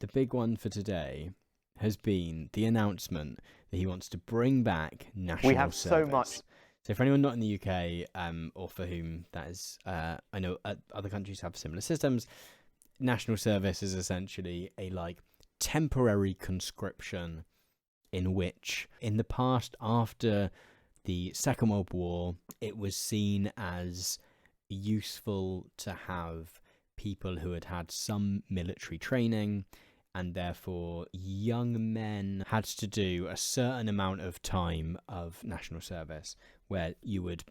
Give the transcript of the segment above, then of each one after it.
the big one for today has been the announcement that he wants to bring back national We have service. so much. So for anyone not in the UK, or for whom that is, I know other countries have similar systems. National service is essentially a temporary conscription in which, in the past, after the Second World War, it was seen as useful to have people who had had some military training, and therefore young men had to do a certain amount of time of national service where you would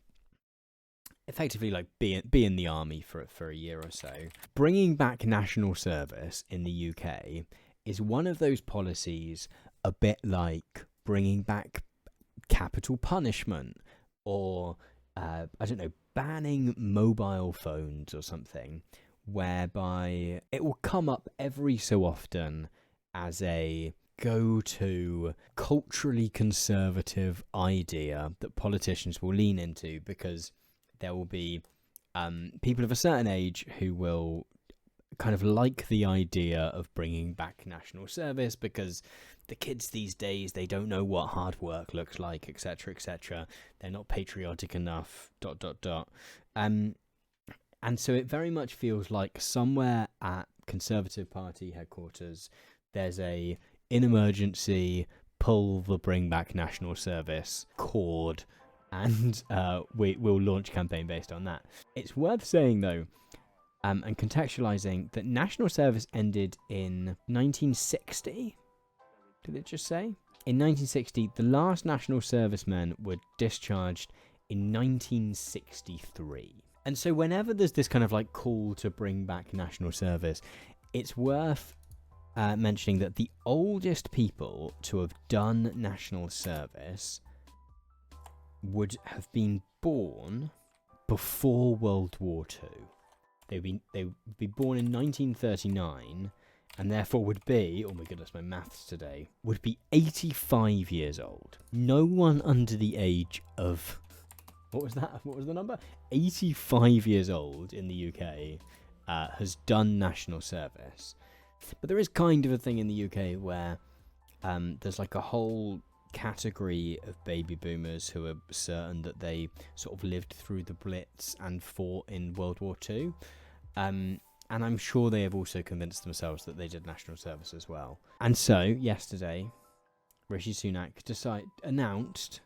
effectively be in the army for a year or so. Bringing back national service in the UK is one of those policies a bit like bringing back capital punishment or I don't know, banning mobile phones or something, whereby it will come up every so often as a go-to culturally conservative idea that politicians will lean into, because there will be people of a certain age who will kind of like the idea of bringing back national service because the kids these days, they don't know what hard work looks like, etc., etc. They're not patriotic enough, ... And so it very much feels like somewhere at Conservative Party headquarters, there's in emergency, pull the bring back national service cord, and we'll launch a campaign based on that. It's worth saying, though, and contextualizing, that national service ended in 1960. Did it just say? In 1960, the last national servicemen were discharged in 1963. And so whenever there's this kind of call to bring back national service, it's worth mentioning that the oldest people to have done national service would have been born before World War II. They would be born in 1939, and therefore would be, oh my goodness, my maths today, would be 85 years old. No one under the age of... What was that? What was the number? 85 years old in the UK has done national service. But there is kind of a thing in the UK where there's a whole category of baby boomers who are certain that they sort of lived through the Blitz and fought in World War II. And I'm sure they have also convinced themselves that they did national service as well. And so, yesterday, Rishi Sunak announced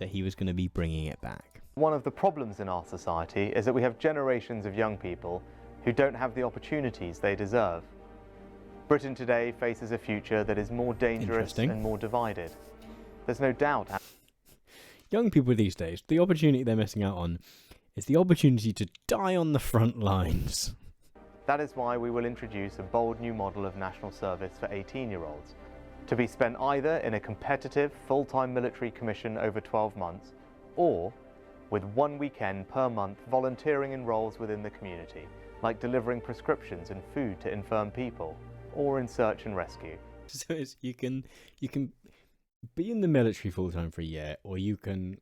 that he was going to be bringing it back. One of the problems in our society is that we have generations of young people who don't have the opportunities they deserve. Britain today faces a future that is more dangerous and more divided. There's no doubt. Young people these days, the opportunity they're missing out on is the opportunity to die on the front lines. That is why we will introduce a bold new model of national service for 18-year-olds, to be spent either in a competitive full-time military commission over 12 months, or with 1 weekend per month volunteering in roles within the community, like delivering prescriptions and food to infirm people, or in search and rescue. So you can be in the military full-time for a year, or you can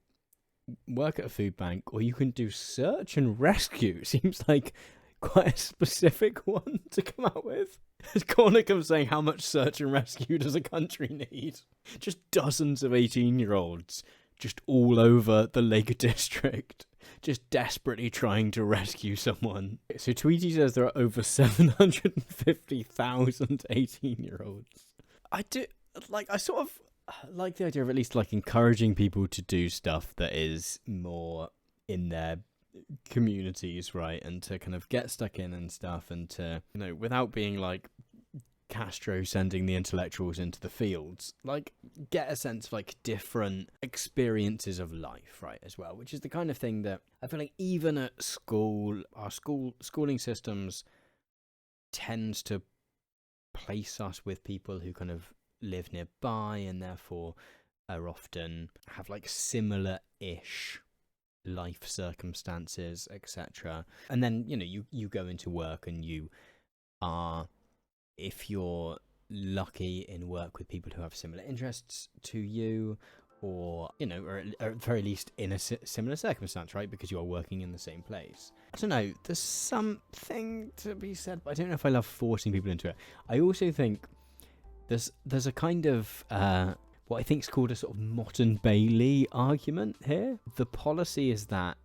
work at a food bank, or you can do search and rescue. Seems like quite a specific one to come out with. As Corner comes saying, how much search and rescue does a country need? Just dozens of 18-year-olds just all over the Lake District, just desperately trying to rescue someone. So Tweety says there are over 750,000 18-year-olds. I sort of like the idea of at least encouraging people to do stuff that is more in their communities, right? And to kind of get stuck in and stuff, and to, without being like Castro sending the intellectuals into the fields, get a sense of different experiences of life, right, as well, which is the kind of thing that I feel like even at school, our schooling systems tends to place us with people who kind of live nearby and therefore are often have similar-ish life circumstances, etc. And then, you go into work and you are, if you're lucky, in work with people who have similar interests to you, or, or at the very least in a similar circumstance, right? Because you are working in the same place. I don't know, there's something to be said, but I don't know if I love forcing people into it. I also think there's a kind of what I think is called a sort of Mott and Bailey argument here. The policy is that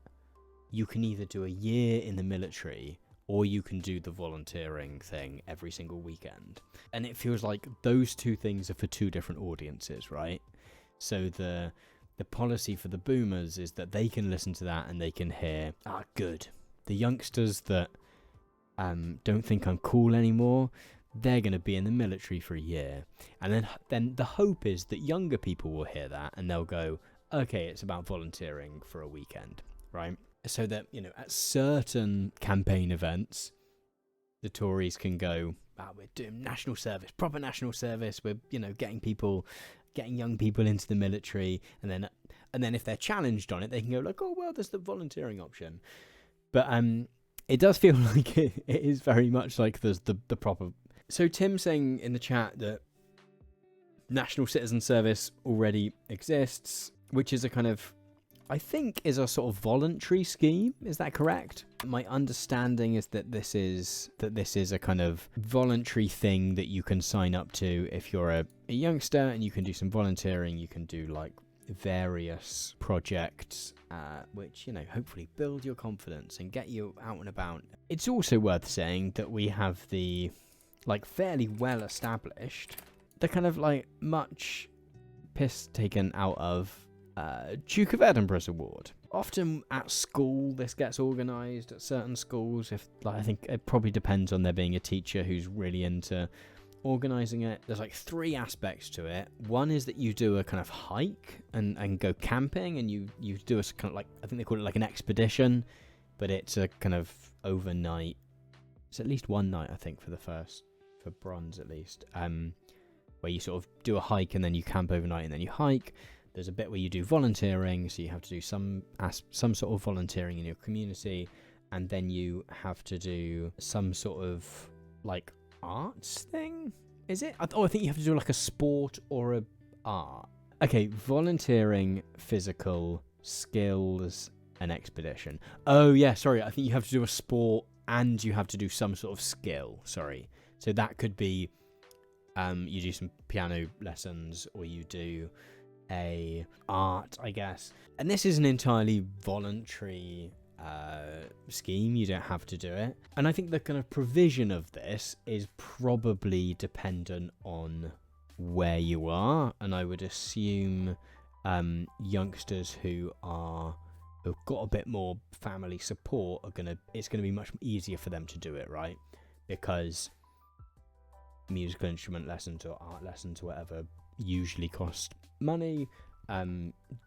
you can either do a year in the military or you can do the volunteering thing every single weekend. And it feels like those two things are for two different audiences, right? So the policy for the boomers is that they can listen to that and they can hear, good. The youngsters that don't think I'm cool anymore, they're going to be in the military for a year. And then the hope is that younger people will hear that and they'll go, okay, it's about volunteering for a weekend, right? So that, at certain campaign events, the Tories can go, we're doing national service, proper national service. We're, getting young people into the military. And then if they're challenged on it, they can go like, oh, well, there's the volunteering option. But it does feel like it is very much like there's the proper. So Tim's saying in the chat that national citizen service already exists, which is a kind of, I think, is a sort of voluntary scheme. Is that correct? My understanding is that this is a kind of voluntary thing that you can sign up to if you're a youngster, and you can do some volunteering. You can do like various projects which hopefully build your confidence and get you out and about. It's also worth saying that we have the fairly well established, the kind of much piss taken out of Duke of Edinburgh's award. Often at school this gets organised at certain schools. If I think it probably depends on there being a teacher who's really into organising it. There's 3 aspects to it. One is that you do a kind of hike and go camping, and you do a kind of I think they call it an expedition, but it's a kind of overnight. It's at least one night, I think, for bronze at least, where you sort of do a hike and then you camp overnight and then you hike. There's a bit where you do volunteering, so you have to do some sort of volunteering in your community, and then you have to do some sort of arts thing. Is it? I think you have to do a sport or a art. Okay, volunteering, physical, skills, and expedition. Oh yeah, sorry. I think you have to do a sport and you have to do some sort of skill. Sorry. So that could be you do some piano lessons, or you do a art, I guess. And this is an entirely voluntary scheme. You don't have to do it. And I think the kind of provision of this is probably dependent on where you are. And I would assume youngsters who've got a bit more family support it's gonna be much easier for them to do it, right? Because musical instrument lessons or art lessons or whatever usually cost money.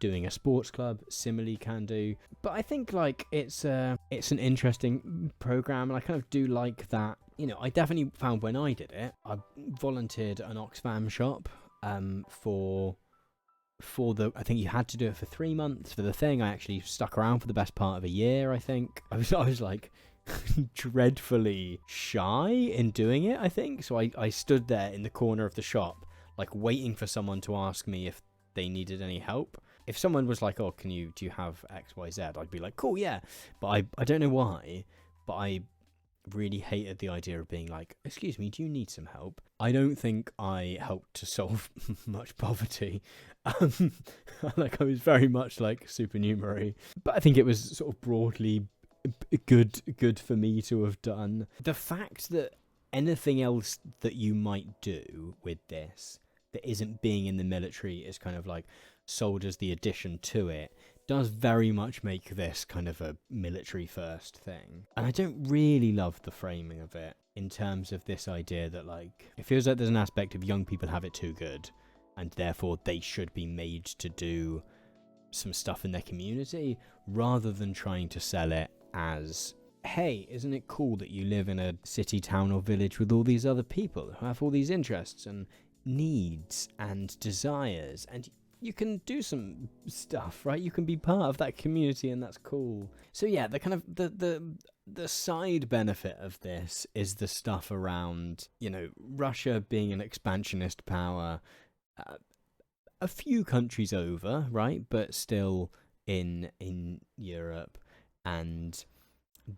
Doing a sports club similarly can do. But I think it's an interesting program, and I kind of do like that. I definitely found when I did it, I volunteered at an Oxfam shop for I think you had to do it for 3 months for the thing. I actually stuck around for the best part of a year, I think. I was dreadfully shy in doing it, I think. So I stood there in the corner of the shop waiting for someone to ask me if they needed any help. If someone was like, oh, do you have XYZ? I'd be like, cool, yeah. But I don't know why, but I really hated the idea of being like, excuse me, do you need some help? I don't think I helped to solve much poverty. I was very much supernumerary, but I think it was sort of broadly good for me to have done. The fact that anything else that you might do with this that isn't being in the military is kind of sold as the addition to it does very much make this kind of a military first thing. And I don't really love the framing of it in terms of this idea that it feels like there's an aspect of young people have it too good and therefore they should be made to do some stuff in their community, rather than trying to sell it as, hey, isn't it cool that you live in a city, town or village with all these other people who have all these interests and needs and desires, and you can do some stuff, right? You can be part of that community, and that's cool. So yeah, the kind of the side benefit of this is the stuff around, Russia being an expansionist power, a few countries over, right, but still in Europe, and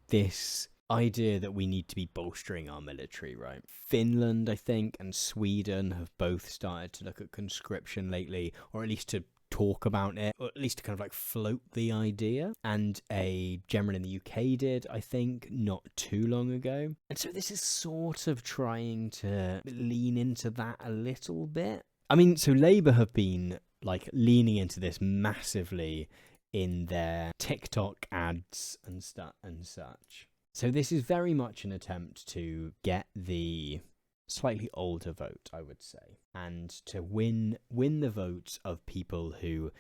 this idea that we need to be bolstering our military, right? Finland, I think, and Sweden have both started to look at conscription lately, or at least to talk about it, or at least to kind of like float the idea. And a general in the UK did, I think, not too long ago. And so this is sort of trying to lean into that a little bit. I mean, so Labour have been like leaning into this massively in their TikTok ads and such. So this is very much an attempt to get the slightly older vote, I would say, and to win the votes of people who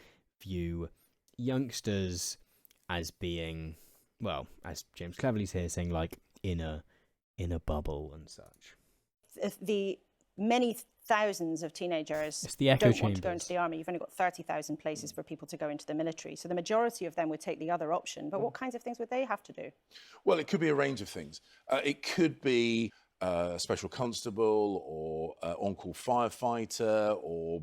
view youngsters as being, well, as James Cleverly's here saying, like in a bubble and such. The many thousands of teenagers It's the echo don't chambers. want to go into the army. You've only got 30,000 places for people to go into the military. So the majority of them would take the other option. But what kinds of things would they have to do? Well, it could be a range of things. It could be a special constable or on-call firefighter or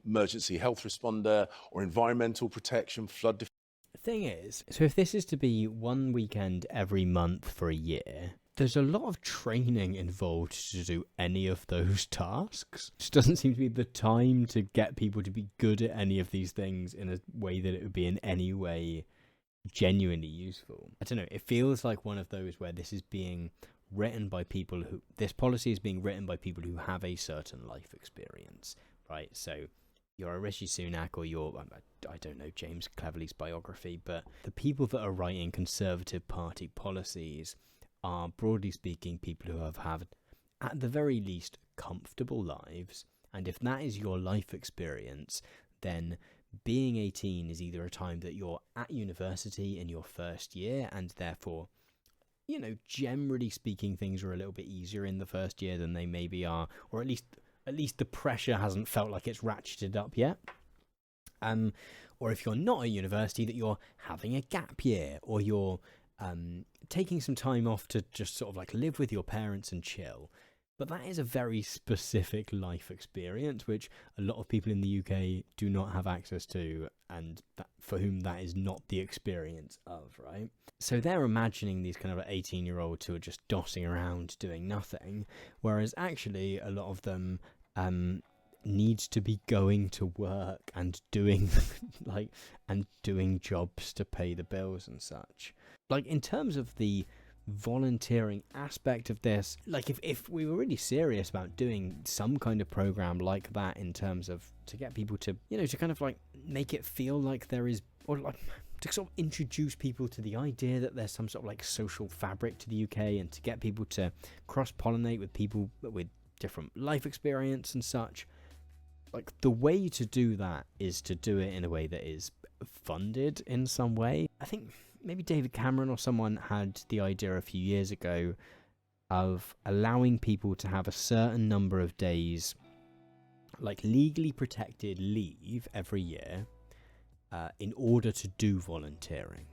emergency health responder or environmental protection, flood defense. The thing is, so if this is to be one weekend every month for a year, there's a lot of training involved to do any of those tasks. It just doesn't seem to be the time to get people to be good at any of these things in a way that it would be in any way genuinely useful. I don't know, it feels like one of those where this is being written by people who, this policy is being written by people who have a certain life experience, right? So you're a Rishi Sunak or you're, I don't know, James Cleverly's biography, but the people that are writing Conservative Party policies are, broadly speaking, people who have had, at the very least, comfortable lives. And if that is your life experience, then being 18 is either a time that you're at university in your first year, and therefore, you know, generally speaking, things are a little bit easier in the first year than they maybe are, or at least the pressure hasn't felt like it's ratcheted up yet. Or if you're not at university, that you're having a gap year, or you're taking some time off to just sort of like live with your parents and chill. But that is a very specific life experience, which a lot of people in the UK do not have access to, and for whom that is not the experience of, right? So they're imagining these kind of 18-year-olds who are just dossing around doing nothing, whereas actually a lot of them need to be going to work and doing doing jobs to pay the bills and such. Like, in terms of the volunteering aspect of this, like if we were really serious about doing some kind of program like that, in terms of to get people to, you know, to kind of like make it feel like there is, or like to sort of introduce people to the idea that there's some sort of like social fabric to the UK, and to get people to cross-pollinate with people with different life experience and such, like the way to do that is to do it in a way that is funded in some way. I think maybe David Cameron or someone had the idea a few years ago of allowing people to have a certain number of days, like legally protected leave every year, in order to do volunteering,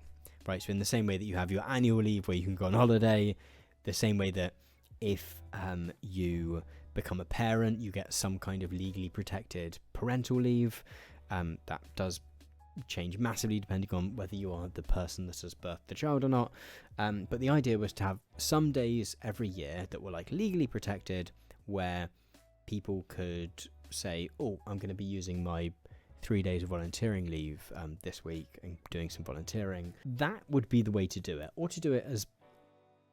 right? So in the same way that you have your annual leave where you can go on holiday, the same way that if you become a parent, you get some kind of legally protected parental leave. That does change massively depending on whether you are the person that has birthed the child or not. But the idea was to have some days every year that were like legally protected, where people could say, oh, I'm going to be using my 3 days of volunteering leave this week and doing some volunteering. That would be the way to do it, or to do it as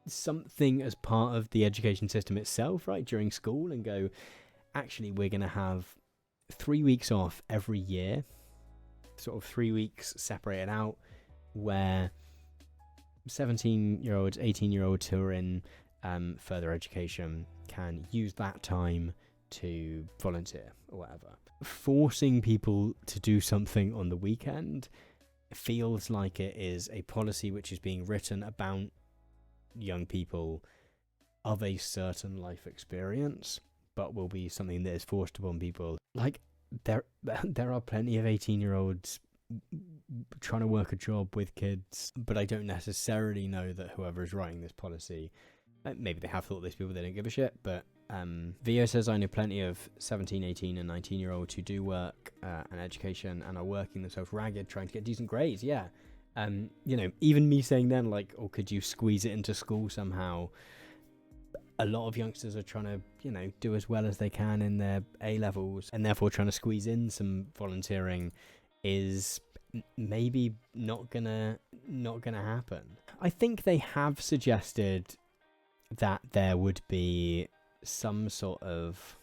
something as part of the education system itself, right, during school, and go, actually, we're going to have 3 weeks off every year, sort of 3 weeks separated out, where 17-year-olds, 18-year-olds who are in further education can use that time to volunteer or whatever. Forcing people to do something on the weekend feels like it is a policy which is being written about young people of a certain life experience, but will be something that is forced upon people. Like, there are plenty of 18-year-olds trying to work a job with kids, but I don't necessarily know that whoever is writing this policy, maybe they have thought these people, they don't give a shit, but Vio says, I know plenty of 17, 18 and 19-year-olds who do work and education and are working themselves ragged trying to get decent grades. Yeah, You know, even me saying then, like, oh, could you squeeze it into school somehow? A lot of youngsters are trying to, you know, do as well as they can in their A-levels, and therefore trying to squeeze in some volunteering is maybe not gonna happen. I think they have suggested that there would be some sort of...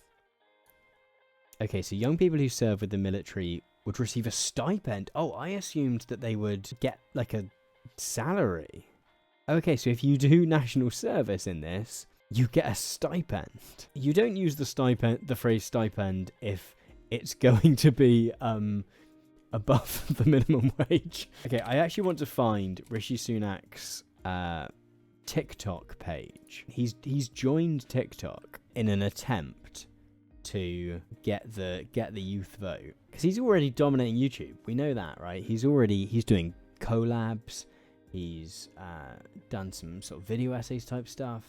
Okay, so young people who serve with the military would receive a stipend. Oh, I assumed that they would get, like, a salary. Okay, so if you do national service in this, you get a stipend. You don't use the phrase stipend if it's going to be above the minimum wage. Okay, I actually want to find Rishi Sunak's TikTok page. He's joined TikTok in an attempt to get the youth vote, because he's already dominating YouTube. We know that, right? He's doing collabs. He's done some sort of video essays type stuff.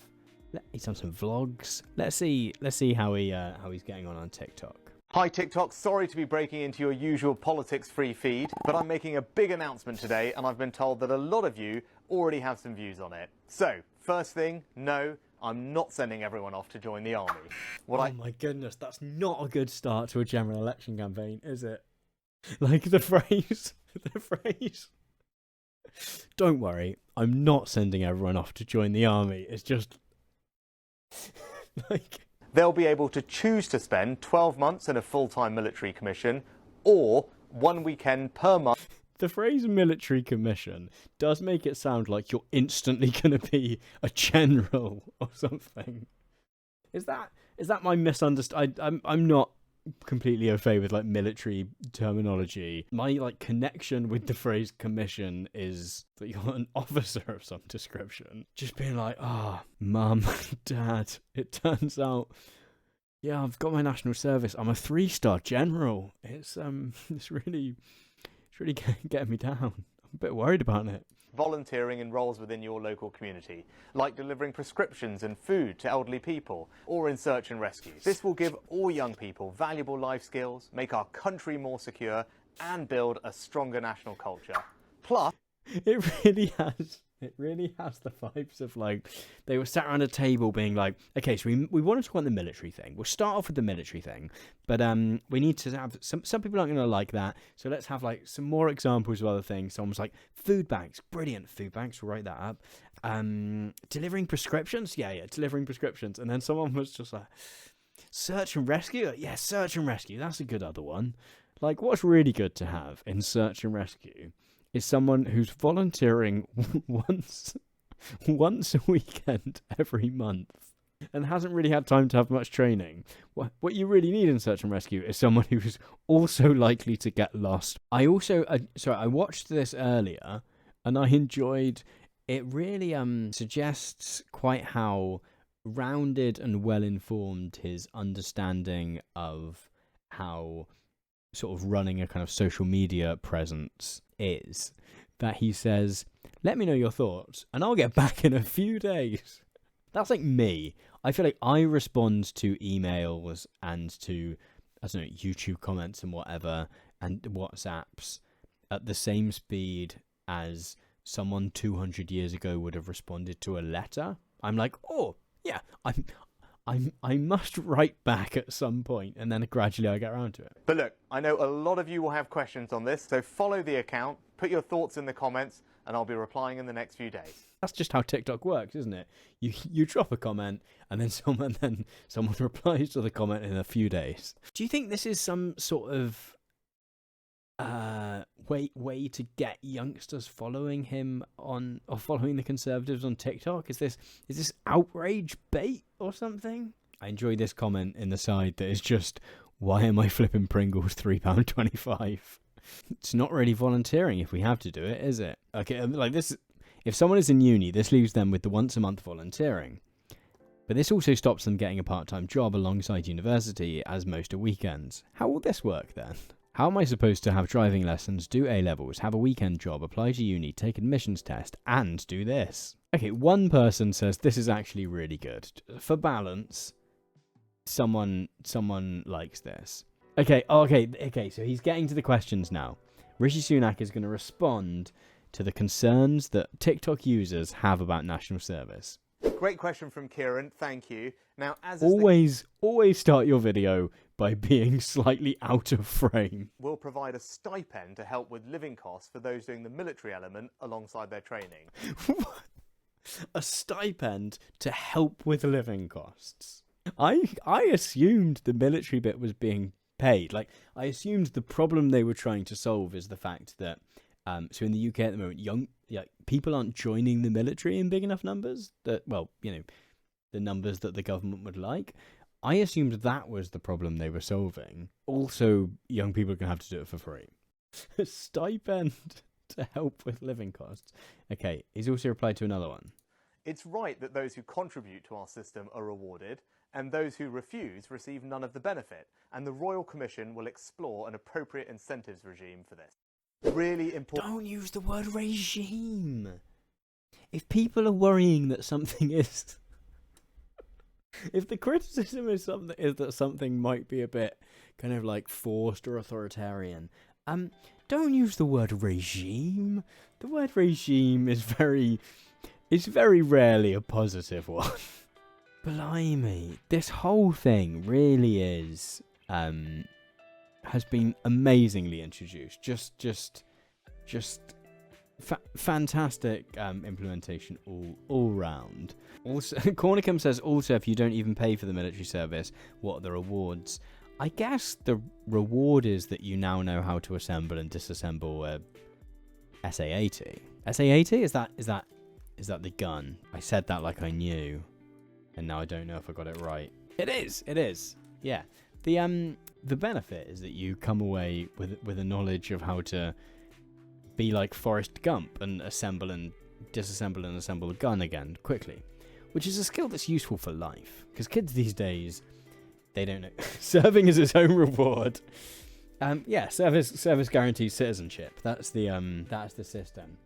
He's done some vlogs. Let's see how he's getting on TikTok. Hi TikTok, sorry to be breaking into your usual politics-free feed, but I'm making a big announcement today, and I've been told that a lot of you already have some views on it. So, first thing, no, I'm not sending everyone off to join the army. My goodness, that's not a good start to a general election campaign, is it? Like the phrase. Don't worry, I'm not sending everyone off to join the army. It's just like... They'll be able to choose to spend 12 months in a full-time military commission or 1 weekend per month. The phrase military commission does make it sound like you're instantly going to be a general or something. Is that my misunderstanding? I'm not completely au fait with like military terminology. My like connection with the phrase commission is that you're an officer of some description. Just being like, mum, dad, it turns out, yeah, I've got my national service. I'm a 3-star general. It's really getting me down. I'm a bit worried about it. Volunteering in roles within your local community, like delivering prescriptions and food to elderly people, or in search and rescue. This will give all young people valuable life skills, make our country more secure, and build a stronger national culture. Plus, it really has the vibes of like they were sat around a table being like, okay, so we want to talk about the military thing. We'll start off with the military thing, but we need to have some people aren't going to like that, so let's have like some more examples of other things. Someone was like, food banks, brilliant, food banks, we'll write that up. Delivering prescriptions, yeah, delivering prescriptions. And then someone was just like, search and rescue, yeah, search and rescue, that's a good other one. Like, what's really good to have in search and rescue is someone who's volunteering once a weekend every month and hasn't really had time to have much training. What you really need in search and rescue is someone who's also likely to get lost. I watched this earlier and I enjoyed it. Really suggests quite how rounded and well informed his understanding of how sort of running a kind of social media presence is, that he says, let me know your thoughts and I'll get back in a few days. That's like me. I feel like I respond to emails and to, I don't know, YouTube comments and whatever and WhatsApps at the same speed as someone 200 years ago would have responded to a letter. I'm like, oh yeah, I must write back at some point, and then gradually I get around to it. But look, I know a lot of you will have questions on this, so follow the account, put your thoughts in the comments, and I'll be replying in the next few days. That's just how TikTok works, isn't it? You drop a comment, and then someone replies to the comment in a few days. Do you think this is some sort of way to get youngsters following him on, or following the Conservatives on TikTok? Is this outrage bait or something? I enjoy this comment in the side that is just, why am I flipping Pringles £3.25? It's not really volunteering if we have to do it, is it? Okay, like this, if someone is in uni, this leaves them with the once a month volunteering. But this also stops them getting a part-time job alongside university, as most are weekends. How will this work then? How am I supposed to have driving lessons, do A-levels, have a weekend job, apply to uni, take admissions test, and do this? Okay, one person says this is actually really good. For balance, someone likes this. Okay, so he's getting to the questions now. Rishi Sunak is going to respond to the concerns that TikTok users have about national service? Great question from Kieran, thank you. Now, as Always start your video by being slightly out of frame. will provide a stipend to help with living costs for those doing the military element alongside their training. A stipend to help with living costs. I assumed the military bit was being paid. Like, I assumed the problem they were trying to solve is the fact that so in the UK at the moment, people aren't joining the military in big enough numbers that, well, you know, the numbers that the government would like. I assumed that was the problem they were solving. Also, young people are going to have to do it for free. A stipend to help with living costs. Okay, he's also replied to another one. It's right that those who contribute to our system are rewarded, and those who refuse receive none of the benefit, and the Royal Commission will explore an appropriate incentives regime for this. Really important. Don't use the word regime. If people are worrying that something is... if the criticism is that something might be a bit kind of like forced or authoritarian, don't use the word regime. The word regime is very rarely a positive one. Blimey, this whole thing really is has been amazingly introduced. Just fantastic implementation all round. Also, Cornicum says also, if you don't even pay for the military service, what are the rewards? I guess the reward is that you now know how to assemble and disassemble a SA-80. SA-80? Is that the gun? I said that like I knew, and now I don't know if I got it right. It is. Yeah. The benefit is that you come away with a knowledge of how to be like Forrest Gump and assemble and disassemble and assemble a gun again quickly, which is a skill that's useful for life, because kids these days, they don't know. Serving is its own reward. Service guarantees citizenship. That's the system.